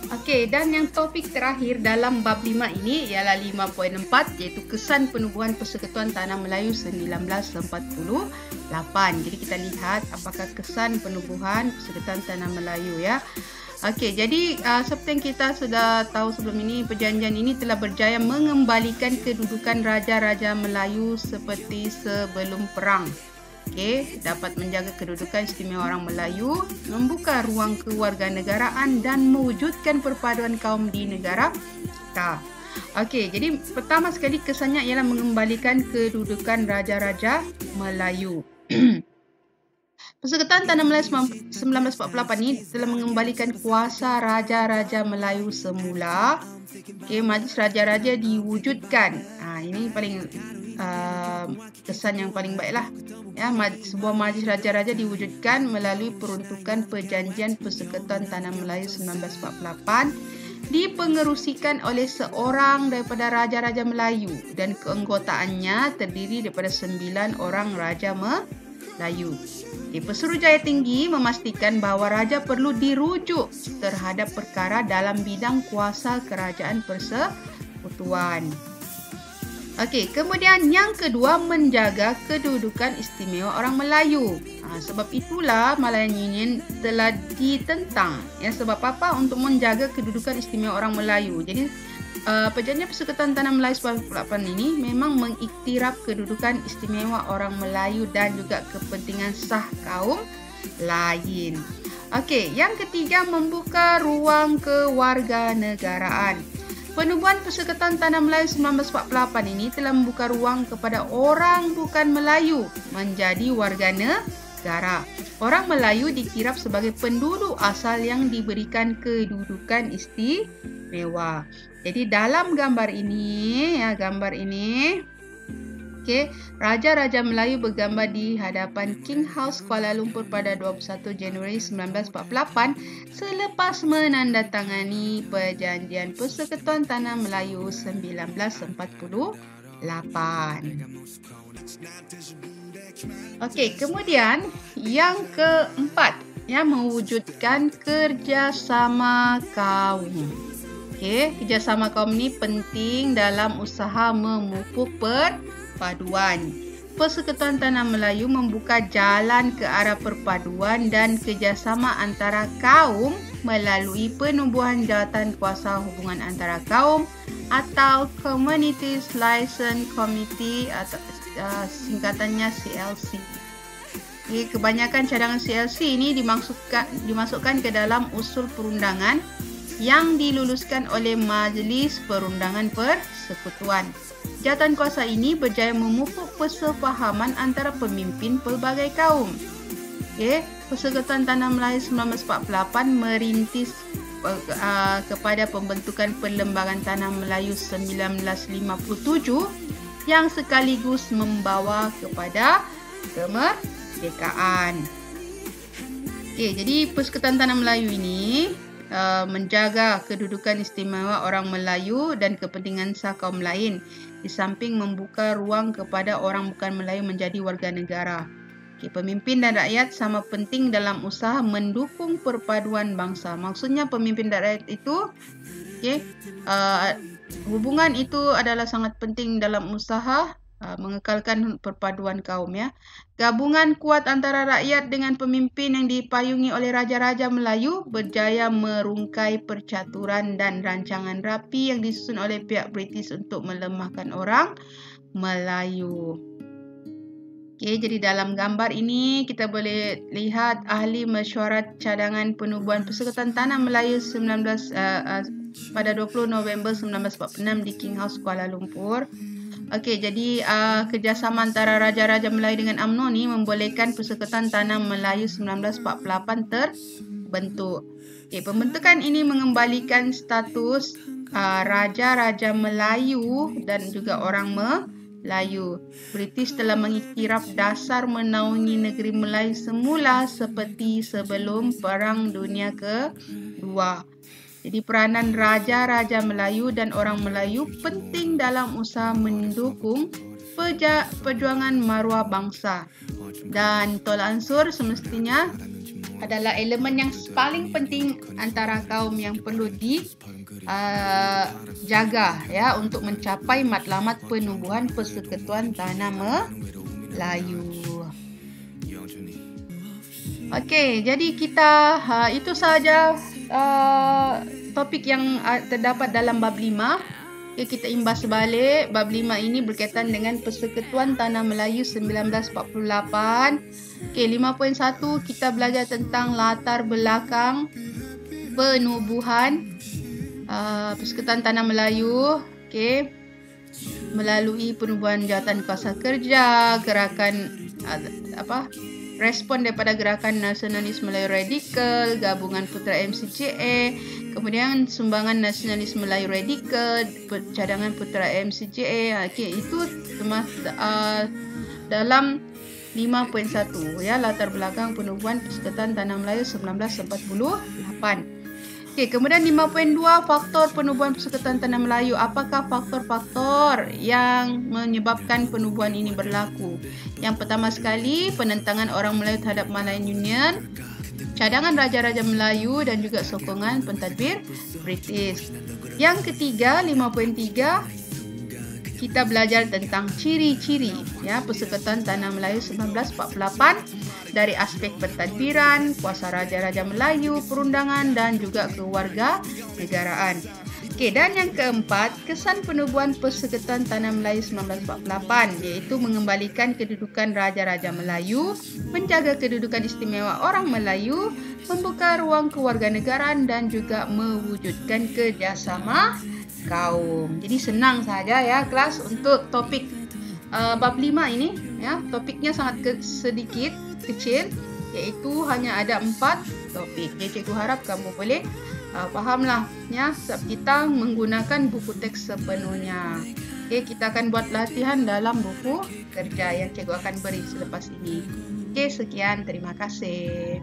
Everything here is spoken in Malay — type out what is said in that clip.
Okey, dan yang topik terakhir dalam bab 5 ini ialah 5.4, iaitu kesan penubuhan Persekutuan Tanah Melayu 1948. Jadi kita lihat apakah kesan penubuhan Persekutuan Tanah Melayu ya. Okey, jadi seperti yang kita sudah tahu sebelum ini, perjanjian ini telah berjaya mengembalikan kedudukan raja-raja Melayu seperti sebelum perang. Okey, dapat menjaga kedudukan istimewa orang Melayu, membuka ruang kewarganegaraan dan mewujudkan perpaduan kaum di negara kita. Okey, jadi pertama sekali kesannya ialah mengembalikan kedudukan raja-raja Melayu. Persekutuan Tanah Melayu 1948 ini telah mengembalikan kuasa raja-raja Melayu semula. Okey, majlis raja-raja diwujudkan. Ini paling kesan yang paling baiklah. Ya, sebuah majlis raja-raja diwujudkan melalui peruntukan Perjanjian Persekutuan Tanah Melayu 1948, dipengerusikan oleh seorang daripada raja-raja Melayu dan keanggotaannya terdiri daripada 9 orang raja Melayu. Pesuruhjaya Tinggi memastikan bahawa raja perlu dirujuk terhadap perkara dalam bidang kuasa kerajaan persekutuan. Okey, kemudian yang kedua, menjaga kedudukan istimewa orang Melayu. Sebab itulah Malayan Union telah ditentang. Ya, sebab apa? Untuk menjaga kedudukan istimewa orang Melayu. Jadi, Perjanjian Persekutuan Tanah Melayu 1948 ini memang mengiktiraf kedudukan istimewa orang Melayu dan juga kepentingan sah kaum lain. Okey, yang ketiga, membuka ruang kewarganegaraan. Penubuhan Persekutuan Tanah Melayu 1948 ini telah membuka ruang kepada orang bukan Melayu menjadi warga negara. Orang Melayu dikirap sebagai penduduk asal yang diberikan kedudukan istimewa. Jadi dalam gambar ini, okey, Raja-Raja Melayu bergambar di hadapan King House Kuala Lumpur pada 21 Januari 1948 selepas menandatangani Perjanjian Persekutuan Tanah Melayu 1948. Okey, kemudian yang keempat, mewujudkan kerjasama kaum. Okey, kerjasama kaum ini penting dalam usaha memupuk perpaduan. Persekutuan Tanah Melayu membuka jalan ke arah perpaduan dan kerjasama antara kaum melalui penubuhan Jawatan Kuasa Hubungan Antara Kaum atau Communities Liaison Committee atau singkatannya CLC. Kebanyakan cadangan CLC ini dimasukkan ke dalam usul perundangan yang diluluskan oleh Majlis Perundangan Persekutuan. Jawatan kuasa ini berjaya memupuk persefahaman antara pemimpin pelbagai kaum. Persekutuan Tanah Melayu 1948 merintis kepada pembentukan Perlembagaan Tanah Melayu 1957 yang sekaligus membawa kepada kemerdekaan. Jadi Persekutuan Tanah Melayu ini menjaga kedudukan istimewa orang Melayu dan kepentingan sah kaum lain, di samping membuka ruang kepada orang bukan Melayu menjadi warga negara. Pemimpin dan rakyat sama penting dalam usaha mendukung perpaduan bangsa. Maksudnya pemimpin dan rakyat itu, hubungan itu adalah sangat penting dalam usaha mengekalkan perpaduan kaum. Gabungan kuat antara rakyat dengan pemimpin yang dipayungi oleh raja-raja Melayu berjaya merungkai percaturan dan rancangan rapi yang disusun oleh pihak British untuk melemahkan orang Melayu. Jadi dalam gambar ini kita boleh lihat ahli mesyuarat cadangan penubuhan Persekutuan Tanah Melayu pada 20 November 1946 di King House Kuala Lumpur. Jadi kerjasama antara Raja-Raja Melayu dengan UMNO ni membolehkan Persekutuan Tanah Melayu 1948 terbentuk. Pembentukan ini mengembalikan status Raja-Raja Melayu dan juga orang Melayu. British telah mengiktiraf dasar menaungi negeri Melayu semula seperti sebelum Perang Dunia Kedua. Jadi peranan Raja-Raja Melayu dan orang Melayu penting dalam usaha mendukung perjuangan maruah bangsa. Dan tolak ansur semestinya adalah elemen yang paling penting antara kaum yang perlu dijaga ya untuk mencapai matlamat penubuhan Persekutuan Tanah Melayu. Okey, jadi kita itu sahaja topik yang terdapat dalam bab 5. Okay, kita imbas balik. Bab 5 ini berkaitan dengan Persekutuan Tanah Melayu 1948. Okay, 5.1 kita belajar tentang latar belakang penubuhan Persekutuan Tanah Melayu. Okay, melalui penubuhan jawatan kuasa kerja, gerakan respon daripada gerakan nasionalis Melayu radikal, gabungan Putera MCJA, kemudian sumbangan nasionalis Melayu radikal, cadangan Putera MCJA. Okay, itu dalam 5.1 ya, latar belakang penubuhan Persekutuan Tanah Melayu 1948. Okay, kemudian 5.2 faktor penubuhan Persekutuan Tanah Melayu. Apakah faktor-faktor yang menyebabkan penubuhan ini berlaku? Yang pertama sekali, penentangan orang Melayu terhadap Malayan Union, cadangan Raja-Raja Melayu dan juga sokongan pentadbir British. Yang ketiga, 5.3, kita belajar tentang ciri-ciri ya Persekutuan Tanah Melayu 1948 dari aspek pentadbiran, kuasa Raja-Raja Melayu, perundangan dan juga kewarganegaraan. Okey, dan yang keempat, kesan penubuhan Persekutuan Tanah Melayu 1948 iaitu mengembalikan kedudukan Raja-Raja Melayu, menjaga kedudukan istimewa orang Melayu, membuka ruang kewarganegaraan dan juga mewujudkan kerjasama kaum. Jadi senang saja ya kelas untuk topik bab 5 ini ya. Topiknya sangat sedikit, kecil, iaitu hanya ada 4 topik. Jadi cikgu harap kamu boleh fahamlah ya, sebab kita menggunakan buku teks sepenuhnya. Okey, kita akan buat latihan dalam buku kerja yang cikgu akan beri selepas ini. Okey, sekian, terima kasih.